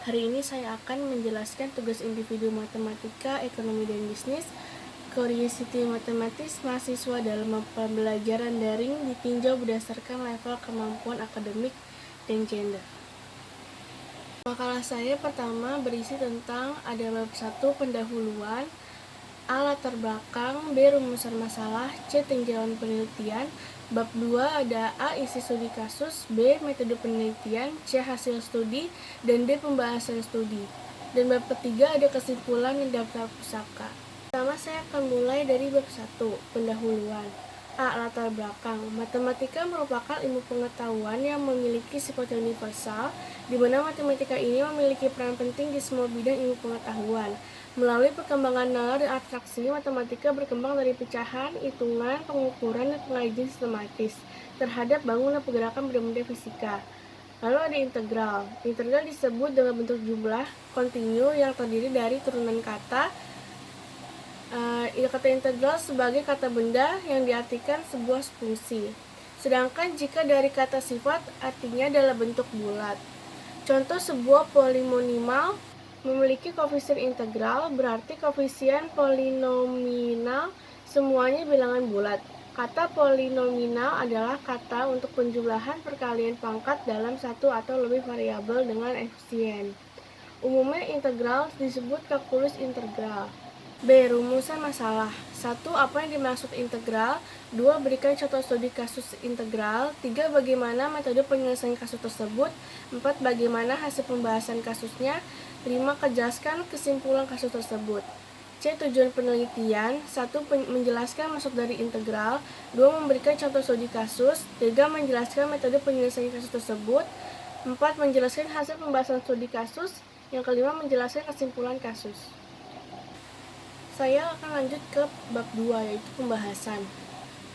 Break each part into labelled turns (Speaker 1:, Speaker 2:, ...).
Speaker 1: Hari ini saya akan menjelaskan tugas individu matematika, ekonomi, dan bisnis, curiosity matematis mahasiswa dalam pembelajaran daring ditinjau berdasarkan level kemampuan akademik dan gender. Makalah saya pertama berisi tentang ada bab 1 pendahuluan, A. Latar belakang, B. Rumusan masalah, C. Tinjauan penelitian. Bab 2 ada A. Isi studi kasus, B. Metode penelitian, C. Hasil studi, dan D. Pembahasan studi. Dan bab ketiga ada kesimpulan dan daftar pusaka. Pertama saya akan mulai dari bab 1, pendahuluan. A. Latar belakang. Matematika merupakan ilmu pengetahuan yang memiliki sifat universal, di mana matematika ini memiliki peran penting di semua bidang ilmu pengetahuan. Melalui perkembangan nalar dan abstraksi, matematika berkembang dari pecahan, hitungan, pengukuran, dan pengajian sistematis terhadap bangunan pergerakan benda-benda fisika. Lalu ada integral. Integral disebut dengan bentuk jumlah kontinu yang terdiri dari turunan kata. Kata integral sebagai kata benda yang diartikan sebuah fungsi. Sedangkan jika dari kata sifat artinya adalah bentuk bulat. Contoh sebuah polinomial memiliki koefisien integral, berarti koefisien polinomial semuanya bilangan bulat. Kata polinomial adalah kata untuk penjumlahan perkalian pangkat dalam satu atau lebih variabel dengan efisien. Umumnya integral disebut kalkulus integral. B. Rumusan masalah. 1. Apa yang dimaksud integral? 2. Berikan contoh studi kasus integral. 3. Bagaimana metode penyelesaian kasus tersebut? 4. Bagaimana hasil pembahasan kasusnya? 5. Jelaskan kesimpulan kasus tersebut. C. Tujuan penelitian. 1. Menjelaskan maksud dari integral. 2. Memberikan contoh studi kasus. 3. Menjelaskan metode penyelesaian kasus tersebut. 4. Menjelaskan hasil pembahasan studi kasus. Yang kelima, menjelaskan kesimpulan kasus. Saya akan lanjut ke bab 2, yaitu pembahasan.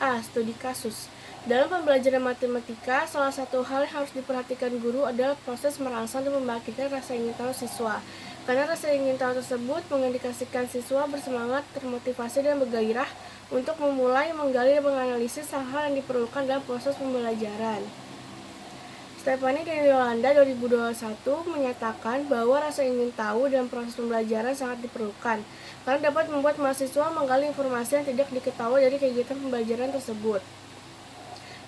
Speaker 1: A. Studi kasus. Dalam pembelajaran matematika, salah satu hal yang harus diperhatikan guru adalah proses merangsang dan membangkitkan rasa ingin tahu siswa. Karena rasa ingin tahu tersebut mengindikasikan siswa bersemangat, termotivasi, dan bergairah untuk memulai, menggali, dan menganalisis hal-hal yang diperlukan dalam proses pembelajaran. Stephanie dan Yolanda 2021 menyatakan bahwa rasa ingin tahu dan proses pembelajaran sangat diperlukan karena dapat membuat mahasiswa menggali informasi yang tidak diketahui dari kegiatan pembelajaran tersebut.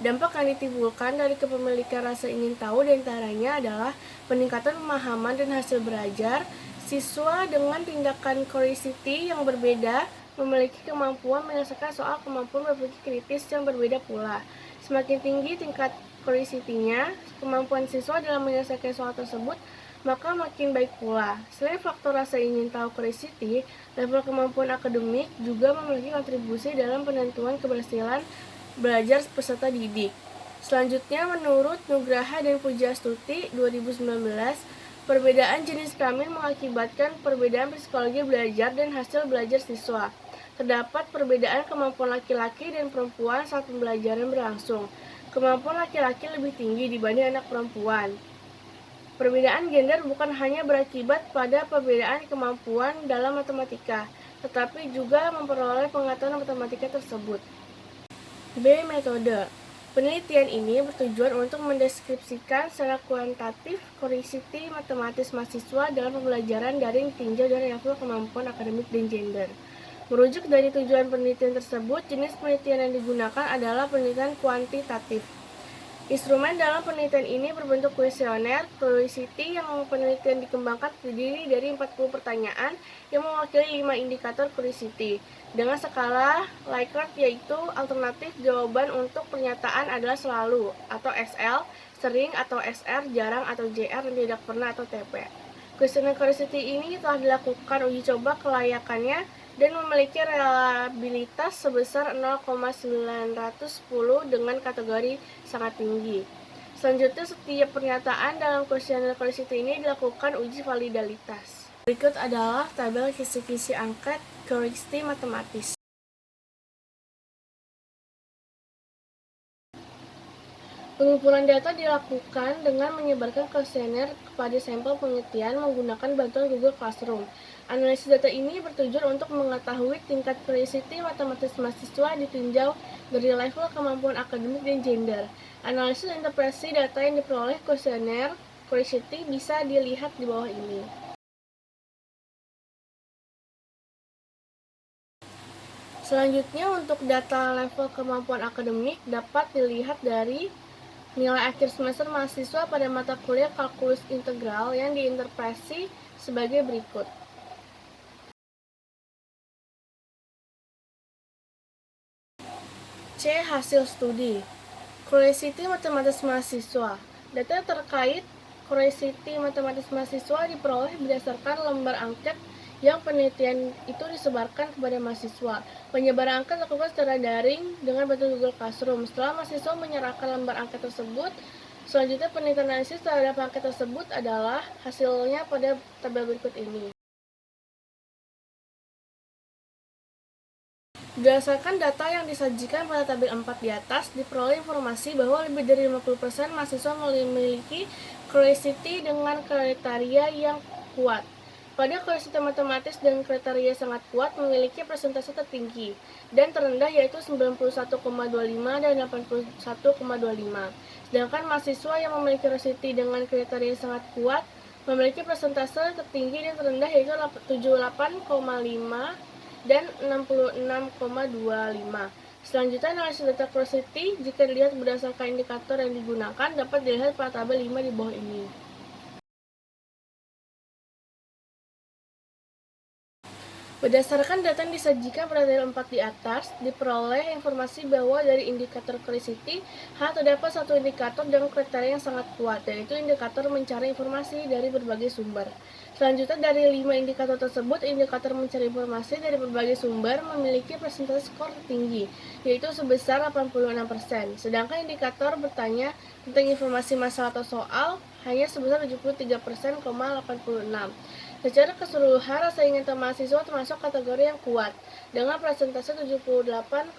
Speaker 1: Dampak yang ditimbulkan dari kepemilikan rasa ingin tahu diantaranya adalah peningkatan pemahaman dan hasil belajar. Siswa dengan tindakan curiosity yang berbeda memiliki kemampuan menyelesaikan soal kemampuan berpikir kritis yang berbeda pula. Semakin tinggi tingkat curiosity-nya, kemampuan siswa dalam menyelesaikan soal tersebut, maka makin baik pula. Selain faktor rasa ingin tahu curiosity, level kemampuan akademik juga memiliki kontribusi dalam penentuan keberhasilan belajar peserta didik. Selanjutnya, menurut Nugraha dan Pujastuti 2019, perbedaan jenis kelamin mengakibatkan perbedaan psikologi belajar dan hasil belajar siswa. Terdapat perbedaan kemampuan laki-laki dan perempuan saat pembelajaran berlangsung. Kemampuan laki-laki lebih tinggi dibanding anak perempuan. Perbedaan gender bukan hanya berakibat pada perbedaan kemampuan dalam matematika, tetapi juga memperoleh pengetahuan matematika tersebut. B. Metode. Penelitian ini bertujuan untuk mendeskripsikan secara kuantitatif curiosity matematis mahasiswa dalam pembelajaran daring ditinjau dari level kemampuan akademik dan gender. Merujuk dari tujuan penelitian tersebut, jenis penelitian yang digunakan adalah penelitian kuantitatif. Instrumen dalam penelitian ini berbentuk kuesioner curiosity yang penelitian dikembangkan terdiri dari 40 pertanyaan yang mewakili 5 indikator curiosity dengan skala Likert, yaitu alternatif jawaban untuk pernyataan adalah selalu atau SL, sering atau SR, jarang atau JR, dan tidak pernah atau TP. Kuesioner curiosity ini telah dilakukan uji coba kelayakannya dan memiliki reliabilitas sebesar 0,910 dengan kategori sangat tinggi. Selanjutnya, setiap pernyataan dalam kuesioner curiosity ini dilakukan uji validalitas. Berikut adalah tabel kisi-kisi angket curiosity matematis. Pengumpulan data dilakukan dengan menyebarkan kuesioner kepada sampel penelitian menggunakan bantuan Google Classroom. Analisis data ini bertujuan untuk mengetahui tingkat curiosity matematis mahasiswa ditinjau dari level kemampuan akademik dan gender. Analisis dan interpretasi data yang diperoleh kuesioner curiosity bisa dilihat di bawah ini. Selanjutnya, untuk data level kemampuan akademik dapat dilihat dari nilai akhir semester mahasiswa pada mata kuliah kalkulus integral yang diinterpretasi sebagai berikut. C. Hasil studi. Curiosity matematis mahasiswa. Data terkait curiosity matematis mahasiswa diperoleh berdasarkan lembar angket yang penelitian itu disebarkan kepada mahasiswa. Penyebaran angket dilakukan secara daring dengan bantuan Google Classroom. Setelah mahasiswa menyerahkan lembar angket tersebut, selanjutnya penelitian analisis terhadap angket tersebut adalah hasilnya pada tabel berikut ini. Berdasarkan data yang disajikan pada tabel 4 di atas, diperoleh informasi bahwa lebih dari 50% mahasiswa memiliki curiosity dengan kriteria yang kuat. Pada curiosity matematis dan kriteria sangat kuat memiliki persentase tertinggi dan terendah yaitu 91,25 dan 81,25. Sedangkan mahasiswa yang memiliki curiosity dengan kriteria sangat kuat memiliki persentase tertinggi dan terendah yaitu 78,5 dan 66,25. Selanjutnya, analisis data curiosity jika dilihat berdasarkan indikator yang digunakan dapat dilihat pada tabel 5 di bawah ini. Berdasarkan data yang disajikan pada tabel 4 di atas, diperoleh informasi bahwa dari indikator curiosity terdapat satu indikator dengan kriteria yang sangat kuat, yaitu indikator mencari informasi dari berbagai sumber. Selanjutnya, dari 5 indikator tersebut, indikator mencari informasi dari berbagai sumber memiliki persentase skor tinggi, yaitu sebesar 86%. Sedangkan indikator bertanya tentang informasi masalah atau soal hanya sebesar 73,86%. Secara keseluruhan, rasa ingin tahu mahasiswa termasuk kategori yang kuat, dengan persentase 78,88%.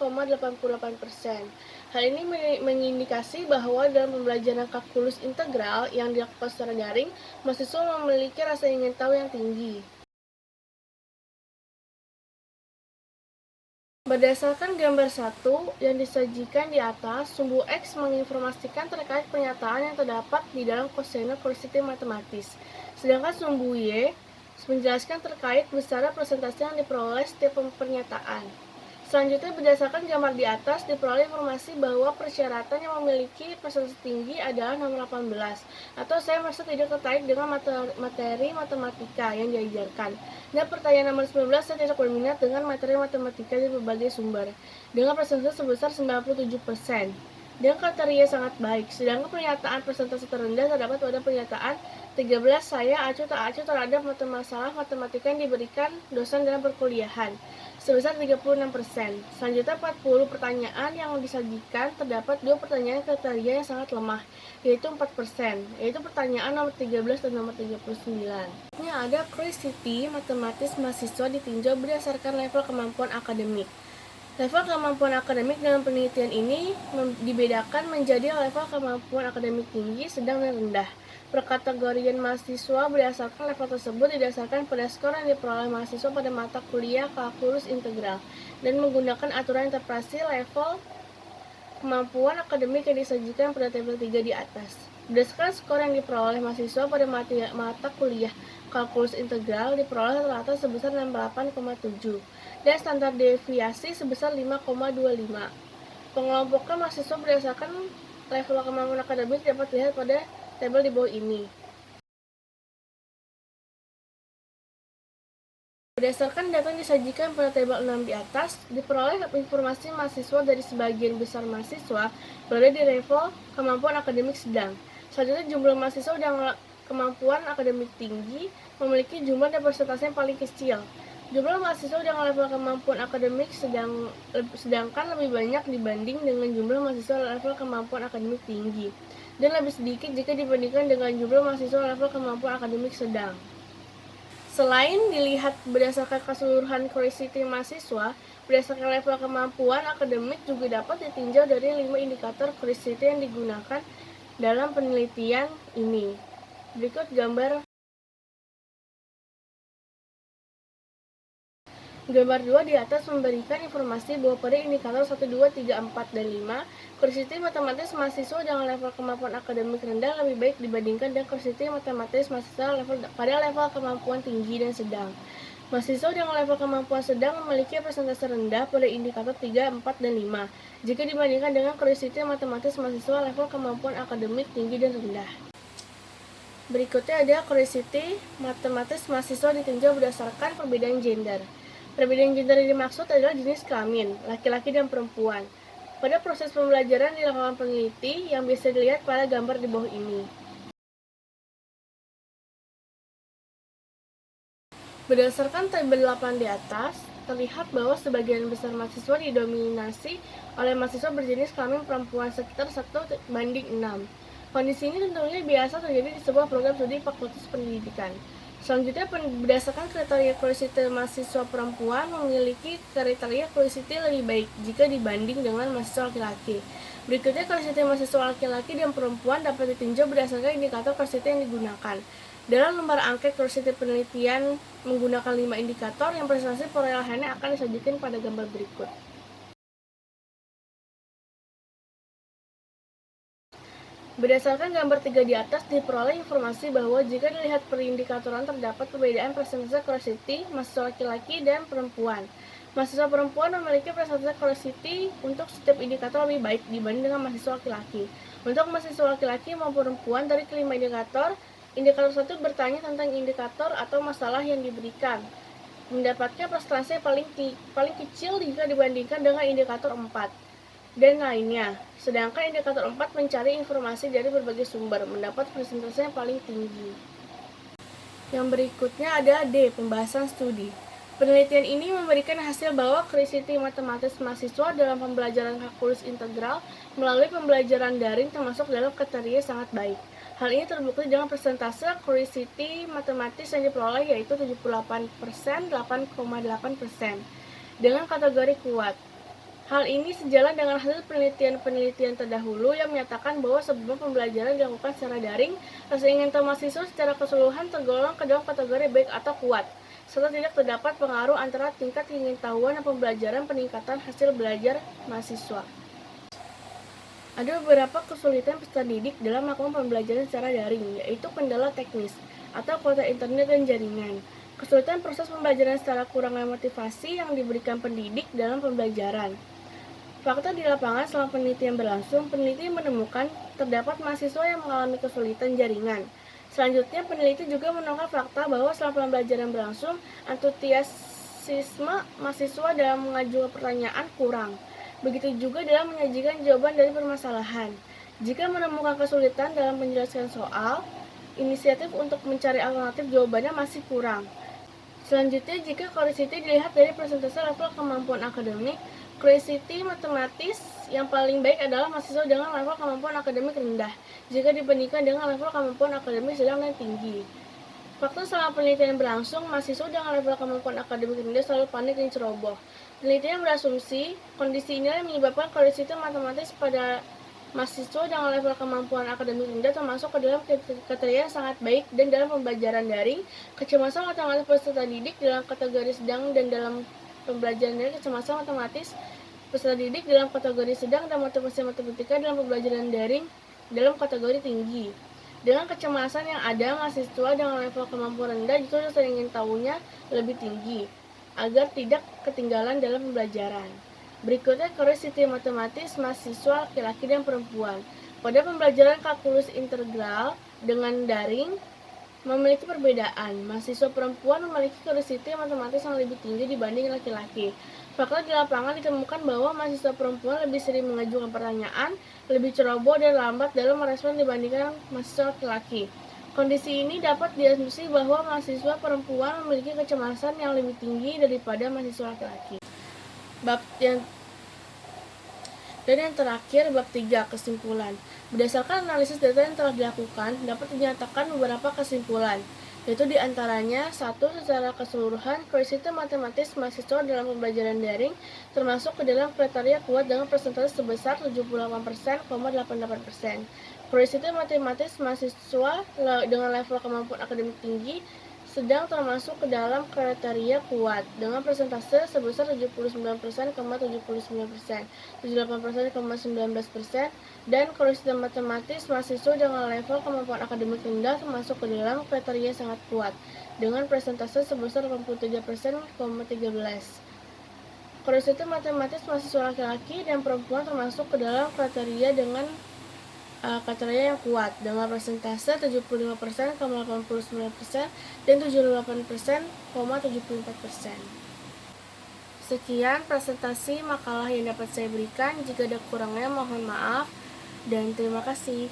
Speaker 1: Hal ini mengindikasi bahwa dalam pembelajaran kalkulus integral yang dilakukan secara daring, mahasiswa memiliki rasa ingin tahu yang tinggi. Berdasarkan gambar 1 yang disajikan di atas, sumbu X menginformasikan terkait pernyataan yang terdapat di dalam kuesioner curiosity matematis. Sedangkan sumbu Y menjelaskan terkait besaran persentase yang diperoleh setiap pernyataan. Selanjutnya, berdasarkan gambar di atas, diperoleh informasi bahwa persyaratan yang memiliki persentase tinggi adalah nomor 18, atau saya merasa tidak tertarik dengan materi matematika yang diajarkan. Dan pertanyaan nomor 19, saya tidak berminat dengan materi matematika di berbagai sumber, dengan persentase sebesar 97%. Dengan kriteria sangat baik, sedangkan pernyataan persentase terendah terdapat pada pernyataan 13, saya acuh tak acuh terhadap masalah matematika yang diberikan dosen dalam perkuliahan, sebesar 36%. Selanjutnya, 40 pertanyaan yang disajikan terdapat 2 pertanyaan kriteria yang sangat lemah, yaitu 4%, yaitu pertanyaan nomor 13 dan nomor 39. Ini ada curiosity matematis mahasiswa ditinjau berdasarkan level kemampuan akademik. Level kemampuan akademik dalam penelitian ini dibedakan menjadi level kemampuan akademik tinggi, sedang, dan rendah. Perkategorian mahasiswa berdasarkan level tersebut didasarkan pada skor yang diperoleh mahasiswa pada mata kuliah kalkulus integral dan menggunakan aturan interpretasi level kemampuan akademik yang disajikan pada tabel 3 di atas. Berdasarkan skor yang diperoleh mahasiswa pada mata kuliah kalkulus integral diperoleh rata-rata sebesar 68,7 dan standar deviasi sebesar 5,25. Pengelompokan mahasiswa berdasarkan level kemampuan akademik dapat dilihat pada tabel di bawah ini. Berdasarkan data yang disajikan pada tabel 6 di atas, diperoleh informasi mahasiswa dari sebagian besar mahasiswa berada di level kemampuan akademik sedang. Selanjutnya, jumlah mahasiswa dengan kemampuan akademik tinggi memiliki jumlah dan persentase yang paling kecil. Jumlah mahasiswa dengan level kemampuan akademik sedangkan lebih banyak dibanding dengan jumlah mahasiswa level kemampuan akademik tinggi, dan lebih sedikit jika dibandingkan dengan jumlah mahasiswa level kemampuan akademik sedang. Selain dilihat berdasarkan keseluruhan curiosity mahasiswa, berdasarkan level kemampuan akademik juga dapat ditinjau dari 5 indikator curiosity yang digunakan dalam penelitian ini. Berikut gambar. Gambar 2 di atas memberikan informasi bahwa pada indikator 1, 2, 3, 4, dan 5, curiosity matematis mahasiswa dengan level kemampuan akademik rendah lebih baik dibandingkan dengan curiosity matematis mahasiswa pada level kemampuan tinggi dan sedang. Mahasiswa dengan level kemampuan sedang memiliki persentase rendah pada indikator 3, 4, dan 5 jika dibandingkan dengan curiosity matematis mahasiswa level kemampuan akademik tinggi dan rendah. Berikutnya ada curiosity matematis mahasiswa ditinjau berdasarkan perbedaan gender. Perbedaan gender yang dimaksud adalah jenis kelamin, laki-laki dan perempuan. Pada proses pembelajaran dilakukan peneliti yang bisa dilihat pada gambar di bawah ini. Berdasarkan tabel 8 di atas, terlihat bahwa sebagian besar mahasiswa didominasi oleh mahasiswa berjenis kelamin perempuan sekitar 1:6. Kondisi ini tentunya biasa terjadi di sebuah program studi Fakultas Pendidikan. Selanjutnya, berdasarkan kriteria curiosity mahasiswa perempuan memiliki kriteria curiosity lebih baik jika dibanding dengan mahasiswa laki-laki. Berikutnya, curiosity mahasiswa laki-laki dan perempuan dapat ditinjau berdasarkan indikator curiosity yang digunakan. Dalam lembar angket curiosity penelitian menggunakan 5 indikator yang presentasi perolehannya akan disajikan pada gambar berikut. Berdasarkan gambar 3 di atas, diperoleh informasi bahwa jika dilihat perindikatoran terdapat perbedaan persentase curiosity mahasiswa laki-laki dan perempuan. Mahasiswa perempuan memiliki persentase curiosity untuk setiap indikator lebih baik dibanding dengan mahasiswa laki-laki. Untuk mahasiswa laki-laki maupun perempuan, dari kelima indikator, indikator 1 bertanya tentang indikator atau masalah yang diberikan. Mendapatkan persentase paling kecil jika dibandingkan dengan indikator 4 dan lainnya. Sedangkan indikator 4 mencari informasi dari berbagai sumber, mendapat persentase yang paling tinggi. Yang berikutnya ada D, pembahasan studi. Penelitian ini memberikan hasil bahwa curiosity matematis mahasiswa dalam pembelajaran kalkulus integral melalui pembelajaran daring termasuk dalam kriteria sangat baik. Hal ini terbukti dengan persentase curiosity matematis yang diperoleh yaitu 78%, 8,8% dengan kategori kuat. Hal ini sejalan dengan hasil penelitian-penelitian terdahulu yang menyatakan bahwa sebelum pembelajaran dilakukan secara daring, rasa ingin tahu mahasiswa secara keseluruhan tergolong ke dalam kategori baik atau kuat, serta tidak terdapat pengaruh antara tingkat keingintahuan dan pembelajaran peningkatan hasil belajar mahasiswa. Ada beberapa kesulitan peserta didik dalam melakukan pembelajaran secara daring, yaitu kendala teknis atau kuota internet dan jaringan. Kesulitan proses pembelajaran secara kurangnya motivasi yang diberikan pendidik dalam pembelajaran. Fakta di lapangan selama penelitian berlangsung, peneliti menemukan terdapat mahasiswa yang mengalami kesulitan jaringan. Selanjutnya, peneliti juga menemukan fakta bahwa selama pembelajaran berlangsung, antusiasme mahasiswa dalam mengajukan pertanyaan kurang. Begitu juga dalam menyajikan jawaban dari permasalahan. Jika menemukan kesulitan dalam menjelaskan soal, inisiatif untuk mencari alternatif jawabannya masih kurang. Selanjutnya, jika curiosity dilihat dari persentase level kemampuan akademik, curiosity matematis yang paling baik adalah mahasiswa dengan level kemampuan akademik rendah jika dibandingkan dengan level kemampuan akademik sedang dan tinggi. Fakta selama penelitian berlangsung, mahasiswa dengan level kemampuan akademik rendah selalu panik dan ceroboh. Penelitian berasumsi kondisi inilah yang menyebabkan curiosity matematis pada mahasiswa dengan level kemampuan akademik rendah termasuk ke dalam kriteria yang sangat baik dan dalam pembelajaran daring, kecemasan matematis peserta didik dalam kategori sedang dan dalam pembelajaran daring kecemasan matematis peserta didik dalam kategori sedang dan motivasi matematika dalam pembelajaran daring dalam kategori tinggi. Dengan kecemasan yang ada, mahasiswa dengan level kemampuan rendah justru sering ingin tahunya lebih tinggi agar tidak ketinggalan dalam pembelajaran. Berikutnya curiosity matematis mahasiswa laki-laki dan perempuan. Pada pembelajaran kalkulus integral dengan daring memiliki perbedaan. Mahasiswa perempuan memiliki curiosity matematis yang lebih tinggi dibanding laki-laki. Fakta di lapangan ditemukan bahwa mahasiswa perempuan lebih sering mengajukan pertanyaan, lebih ceroboh dan lambat dalam merespon dibandingkan mahasiswa laki-laki. Kondisi ini dapat diasumsi bahwa mahasiswa perempuan memiliki kecemasan yang lebih tinggi daripada mahasiswa laki-laki. Dan yang terakhir, bab 3, kesimpulan. Berdasarkan analisis data yang telah dilakukan, dapat dinyatakan beberapa kesimpulan, yaitu diantaranya 1. Secara keseluruhan, curiosity matematis mahasiswa dalam pembelajaran daring termasuk ke dalam kriteria kuat dengan persentase sebesar 78,88%. Curiosity matematis mahasiswa dengan level kemampuan akademik tinggi sedang termasuk ke dalam kriteria kuat dengan persentase sebesar 79,79%, 78,19%, dan kalau sistem matematis mahasiswa dengan level kemampuan akademik rendah termasuk ke dalam kriteria sangat kuat dengan persentase sebesar 83%,13%. Kalau sistem matematis mahasiswa laki-laki dan perempuan termasuk ke dalam kriteria dengan kriteria yang kuat dengan persentase 75%,89% dan 78%,74%. Sekian presentasi makalah yang dapat saya berikan. Jika ada kurangnya mohon maaf dan terima kasih.